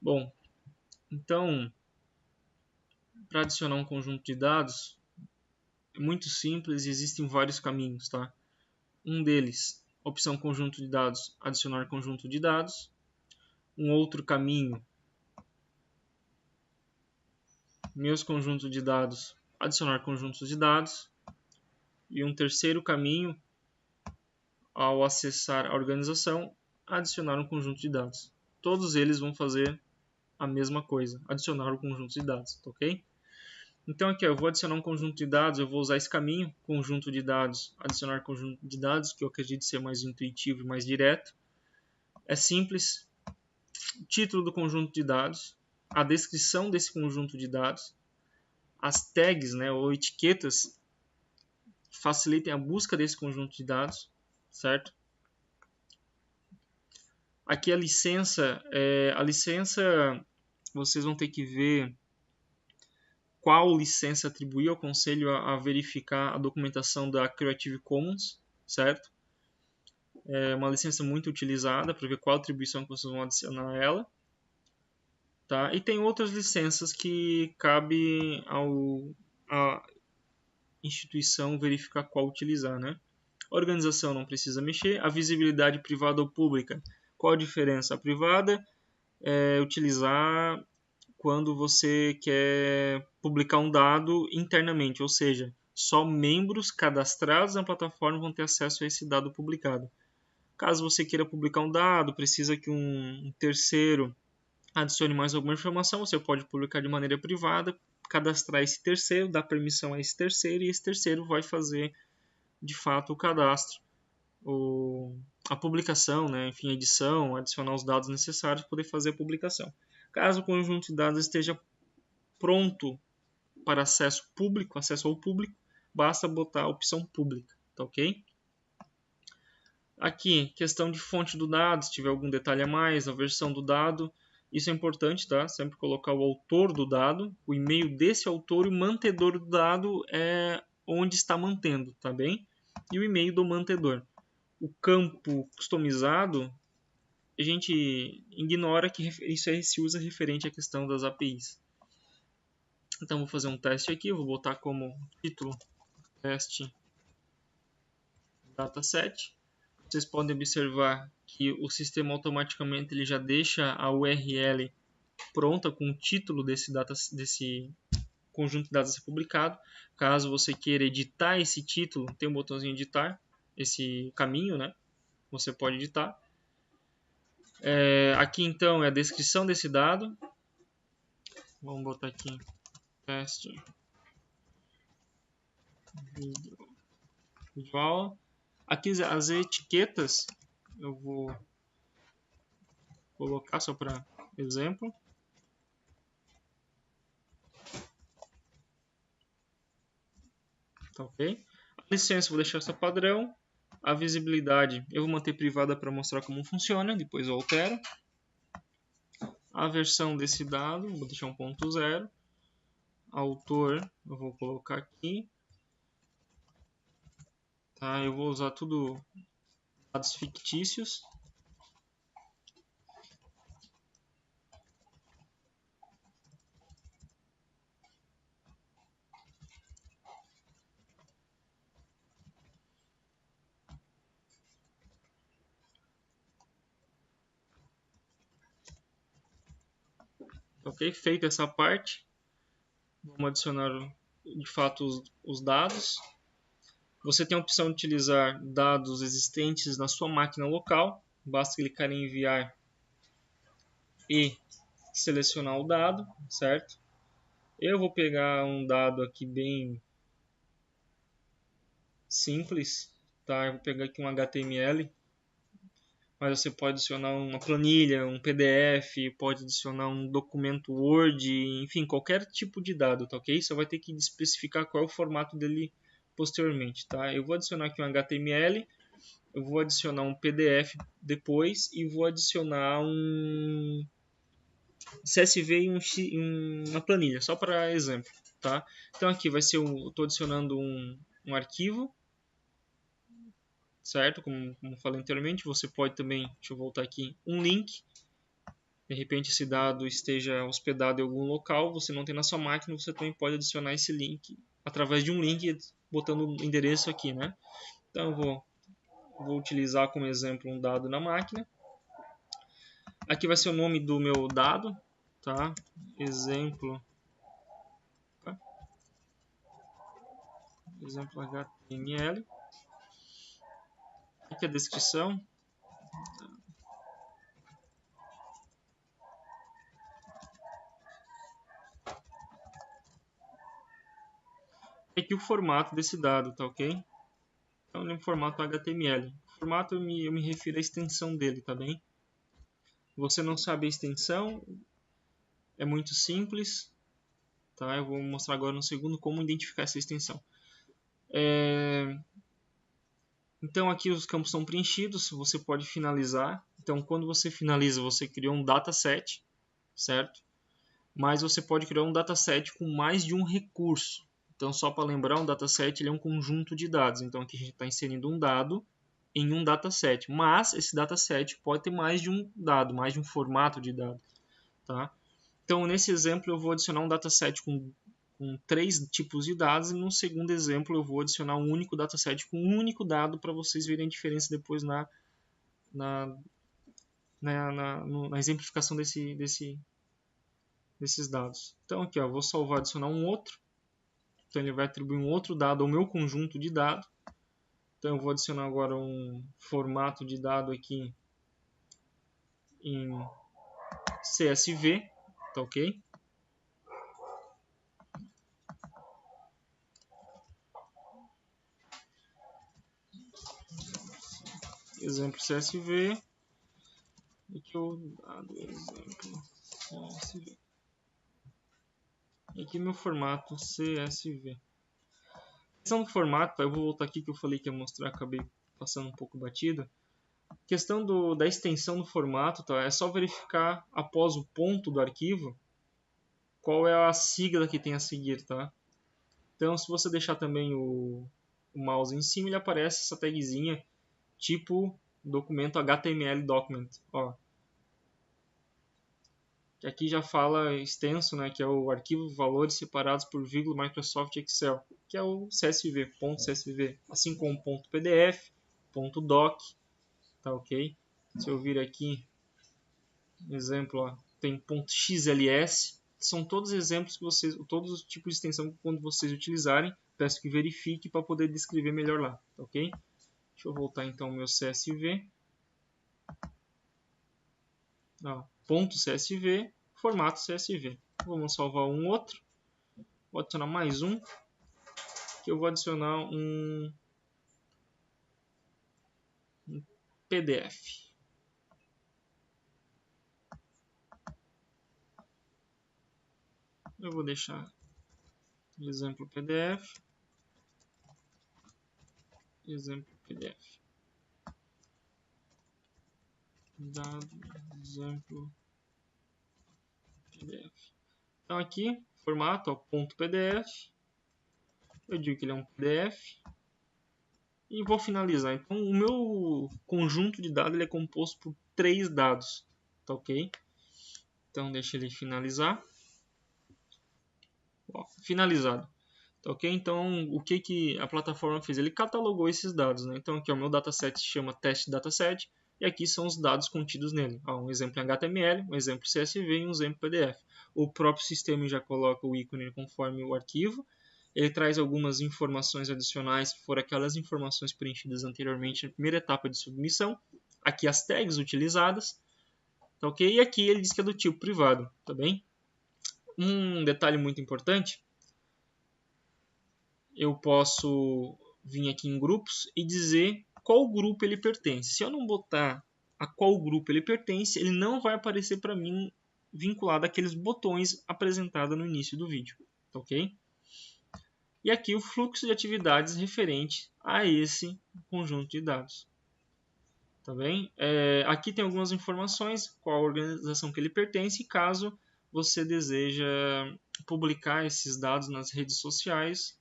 Bom, então, para adicionar um conjunto de dados, é muito simples e existem vários caminhos, tá? Um deles, opção conjunto de dados, adicionar conjunto de dados. Um outro caminho, meus conjuntos de dados, adicionar conjuntos de dados. E um terceiro caminho, ao acessar a organização, adicionar um conjunto de dados. Todos eles vão fazer a mesma coisa, adicionar o conjunto de dados, ok? Então aqui eu vou adicionar um conjunto de dados, eu vou usar esse caminho, conjunto de dados, adicionar conjunto de dados, que eu acredito ser mais intuitivo e mais direto. É simples, título do conjunto de dados, a descrição desse conjunto de dados, as tags, né, ou etiquetas, facilitem a busca desse conjunto de dados, certo? Aqui a licença vocês vão ter que ver qual licença atribuir. Eu aconselho a verificar a documentação da Creative Commons, certo? É uma licença muito utilizada para ver qual atribuição que vocês vão adicionar a ela. Tá? E tem outras licenças que cabe à instituição verificar qual utilizar, né? A organização não precisa mexer. A visibilidade privada ou pública, qual a diferença? A privada é utilizar quando você quer publicar um dado internamente, ou seja, só membros cadastrados na plataforma vão ter acesso a esse dado publicado. Caso você queira publicar um dado, precisa que um terceiro adicione mais alguma informação, você pode publicar de maneira privada, cadastrar esse terceiro, dar permissão a esse terceiro, e esse terceiro vai fazer de fato o cadastro, a publicação, né? Enfim, a edição, adicionar os dados necessários para poder fazer a publicação. Caso o conjunto de dados esteja pronto para acesso ao público, basta botar a opção pública, tá ok? Aqui, questão de fonte do dado, se tiver algum detalhe a mais, a versão do dado, isso é importante, tá? Sempre colocar o autor do dado, o e-mail desse autor e o mantedor do dado é onde está mantendo, tá bem? E o e-mail do mantedor. O campo customizado, a gente ignora que isso aí se usa referente à questão das APIs. Então, vou fazer um teste aqui, vou botar como título teste dataset. Vocês podem observar que o sistema automaticamente ele já deixa a URL pronta com o título desse conjunto de dados a ser publicado. Caso você queira editar esse título, tem um botãozinho editar, esse caminho, né? Você pode editar. Aqui então é a descrição desse dado. Vamos botar aqui teste visual. Aqui as etiquetas eu vou colocar só para exemplo. Tá ok? A licença eu vou deixar essa padrão. A visibilidade eu vou manter privada para mostrar como funciona, depois eu altero. A versão desse dado, vou deixar 1.0. Autor, eu vou colocar aqui. Tá? Eu vou usar tudo dados fictícios. Ok? Feita essa parte, vamos adicionar de fato os dados. Você tem a opção de utilizar dados existentes na sua máquina local. Basta clicar em enviar e selecionar o dado, certo? Eu vou pegar um dado aqui bem simples, tá? Eu vou pegar aqui um HTML, mas você pode adicionar uma planilha, um PDF, pode adicionar um documento Word, enfim, qualquer tipo de dado, tá ok? Você vai ter que especificar qual é o formato dele posteriormente, tá? Eu vou adicionar aqui um HTML, eu vou adicionar um PDF depois e vou adicionar um CSV e uma planilha, só para exemplo, tá? Então aqui vai ser estou adicionando um arquivo, certo? Como falei anteriormente, você pode também, deixa eu voltar aqui, um link. de repente esse dado esteja hospedado em algum local, você não tem na sua máquina, você também pode adicionar esse link através de um link, botando o endereço aqui, né? Então eu vou utilizar como exemplo um dado na máquina. Aqui vai ser o nome do meu dado, tá? Exemplo HTML. Aqui a descrição. Aqui o formato desse dado, tá ok? Então ele é um formato HTML. O formato eu me refiro à extensão dele, tá bem? Você não sabe a extensão, é muito simples, tá? Eu vou mostrar agora no segundo como identificar essa extensão. Então aqui os campos são preenchidos, você pode finalizar. Então quando você finaliza, você criou um dataset, certo? Mas você pode criar um dataset com mais de um recurso. Então só para lembrar, um dataset ele é um conjunto de dados. Então aqui a gente está inserindo um dado em um dataset, mas esse dataset pode ter mais de um dado, mais de um formato de dado, tá? Então nesse exemplo eu vou adicionar um dataset com 3 tipos de dados, e no segundo exemplo eu vou adicionar um único dataset com um único dado para vocês verem a diferença depois na exemplificação desses dados. Então aqui, ó, vou salvar, adicionar um outro. Então ele vai atribuir um outro dado ao meu conjunto de dados. Então eu vou adicionar agora um formato de dado aqui em CSV, tá ok? Exemplo CSV. Aqui o dado exemplo CSV. Aqui meu formato CSV. A questão do formato, eu vou voltar aqui que eu falei que ia mostrar, acabei passando um pouco batido. A questão da extensão do formato, tá? É só verificar após o ponto do arquivo qual é a sigla que tem a seguir, tá? Então, se você deixar também o mouse em cima, ele aparece essa tagzinha tipo documento HTML document, ó. Que aqui já fala extenso, né, que é o arquivo valores separados por vírgula Microsoft Excel, que é o CSV, .csv, assim como .pdf, .doc, tá ok? Se eu vir aqui, exemplo, ó, tem .xls, são todos exemplos que vocês, todos os tipos de extensão que quando vocês utilizarem, peço que verifique para poder descrever melhor lá, tá ok? Deixa eu voltar então ao meu CSV. Ó, .csv, formato CSV. Vamos salvar um outro. Vou adicionar mais um. Que eu vou adicionar um PDF. Eu vou deixar exemplo PDF. Exemplo PDF. Dado exemplo PDF. Então aqui, formato, ó, .pdf. Eu digo que ele é um PDF. E vou finalizar. Então o meu conjunto de dados ele é composto por 3 dados. Tá ok? Então deixa ele finalizar. Ó, finalizado. Tá ok? Então o que a plataforma fez? Ele catalogou esses dados. Né? Então aqui o meu dataset se chama teste dataset. E aqui são os dados contidos nele. Ó, um exemplo em HTML, um exemplo CSV e um exemplo PDF. O próprio sistema já coloca o ícone conforme o arquivo. Ele traz algumas informações adicionais, que foram aquelas informações preenchidas anteriormente na primeira etapa de submissão. Aqui as tags utilizadas. Tá ok? E aqui ele diz que é do tipo privado. Tá bem? Um detalhe muito importante. Eu posso vir aqui em grupos e dizer qual grupo ele pertence. Se eu não botar a qual grupo ele pertence, ele não vai aparecer para mim vinculado àqueles botões apresentados no início do vídeo. Tá ok? E aqui o fluxo de atividades referente a esse conjunto de dados. Tá bem? Aqui tem algumas informações, qual a organização que ele pertence, caso você deseja publicar esses dados nas redes sociais,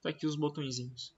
tá aqui os botõezinhos.